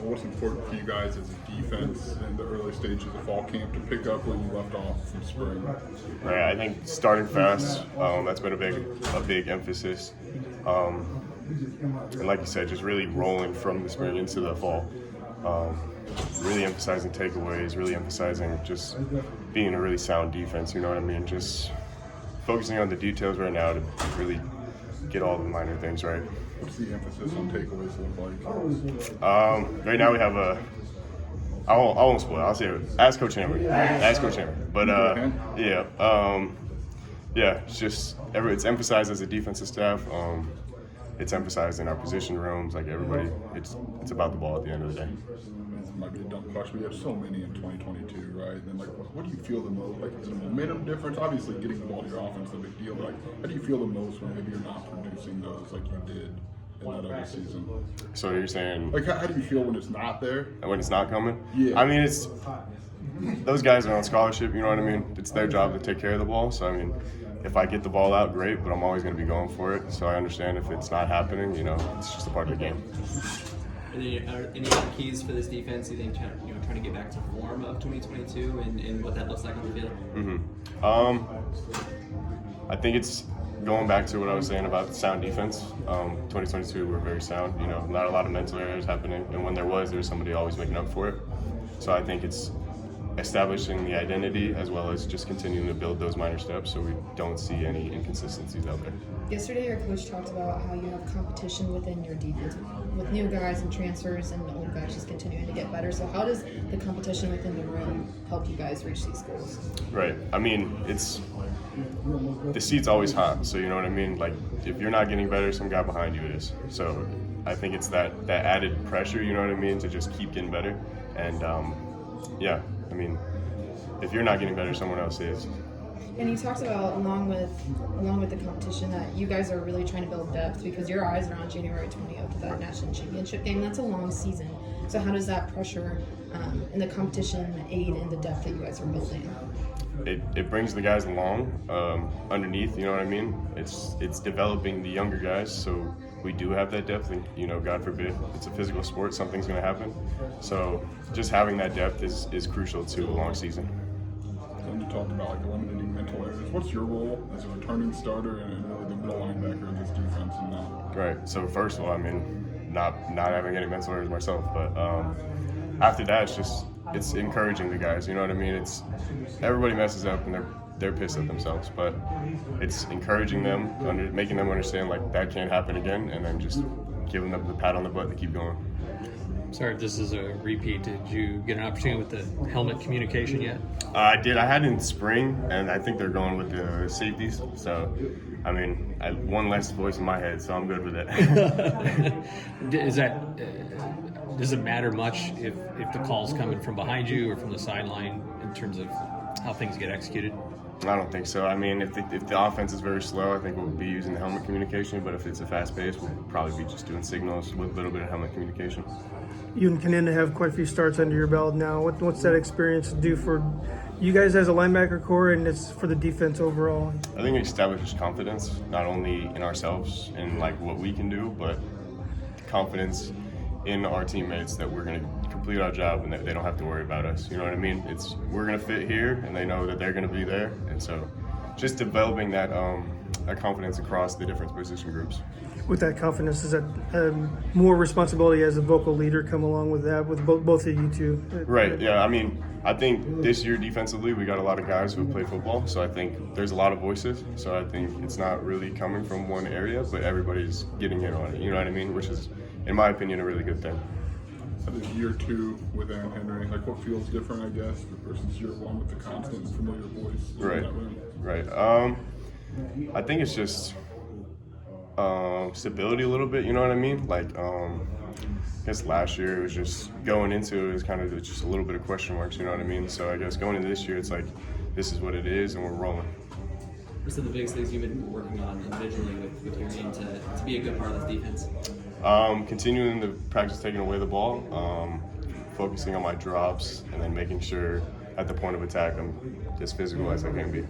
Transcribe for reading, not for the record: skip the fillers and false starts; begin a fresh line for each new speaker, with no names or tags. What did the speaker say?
what's important for you guys as a defense in the early stages of fall camp to pick up where you left off from spring?
Right, I think starting fast, that's been a big emphasis. And like you said, just really rolling from the spring into the fall. Really emphasizing takeaways, really emphasizing just being a really sound defense, you know what I mean? Just focusing on the details right now to really get all the minor things right.
What's the emphasis on takeaways look like?
Right now we have I won't spoil it. I'll say it. Ask Coach Hammer. But yeah, it's just it's emphasized as a defensive staff. It's emphasized in our position rooms. Like everybody, it's about the ball at the end of the day.
This might be a dumb question. We have so many in 2022, right? And like, what do you feel the most? Like, is it a momentum difference? Obviously, getting the ball to your offense is a big deal. But like, how do you feel the most when maybe you're not producing those like you did in that other season?
So you're saying,
like, how do you feel when it's not there?
When it's not coming?
Yeah.
I mean, it's those guys are on scholarship. You know what I mean? It's their job to take care of the ball. So I mean, if I get the ball out, great. But I'm always going to be going for it. So I understand if it's not happening. You know, it's just a part of the game.
Any other keys for this defense? You think trying to get back to form of 2022 and what that looks like on the field?
I think it's going back to what I was saying about sound defense. 2022 we're very sound. You know, not a lot of mental errors happening, and when there was somebody always making up for it. So I think it's establishing the identity as well as just continuing to build those minor steps so we don't see any inconsistencies out there.
Yesterday, your coach talked about how you have competition within your defense with new guys and transfers and old guys just continuing to get better. So how does the competition within the room help you guys reach these goals?
Right. I mean, the seat's always hot. So you know what I mean? Like, if you're not getting better, some guy behind you is. So I think it's that added pressure, you know what I mean, to just keep getting better. And yeah, I mean, if you're not getting better, someone else is.
And you talked about, along with the competition, that you guys are really trying to build depth because your eyes are on January 20th to that national championship game. That's a long season. So how does that pressure and the competition aid in the depth that you guys are building?
It brings the guys along underneath, you know what I mean? It's developing the younger guys, so we do have that depth, and you know, God forbid, it's a physical sport, something's going to happen. So just having that depth is crucial to a long season.
And you talked about like eliminating mental errors. What's your role as a returning starter and really the middle linebacker of this defense?
Right. So first of all, I mean, not having any mental errors myself, but after that, it's encouraging the guys. You know what I mean? It's everybody messes up and they're pissed at themselves, but it's encouraging them, making them understand like that can't happen again, and then just giving them the pat on the butt to keep going.
Sorry if this is a repeat. Did you get an opportunity with the helmet communication yet?
I did. I had it in spring, and I think they're going with the safeties. So, I mean, I have one less voice in my head, so I'm good with it.
Does it matter much if the call's coming from behind you or from the sideline in terms of how things get executed?
I don't think so. I mean, if the offense is very slow, I think we'll be using the helmet communication. But if it's a fast pace, we'll probably be just doing signals with a little bit of helmet communication.
You and Kanenda have quite a few starts under your belt now. What's that experience do for you guys as a linebacker core, and it's for the defense overall?
I think it establishes confidence, not only in ourselves and like what we can do, but confidence in our teammates that we're going to complete our job and that they don't have to worry about us. You know what I mean? We're going to fit here, and they know that they're going to be there, and so just developing that confidence across the different position groups.
With that confidence, is that more responsibility as a vocal leader come along with that, with both of you two?
Right, yeah. I mean, I think this year defensively we got a lot of guys who play football, so I think there's a lot of voices. So I think it's not really coming from one area, but everybody's getting in on it, you know what I mean? Which is, in my opinion, a really good thing.
This year two with Aaron Henry, like what feels different, I guess, versus year one with the constant and familiar voice?
Right. I think it's just stability a little bit, you know what I mean? Like, I guess last year it was just going into it was kind of just a little bit of question marks, you know what I mean? So I guess going into this year, it's like, this is what it is, and we're rolling.
What are some of the biggest things you've been working on individually with your team to be a good part of this defense?
Continuing to practice taking away the ball, focusing on my drops, and then making sure at the point of attack I'm as physical as I can be.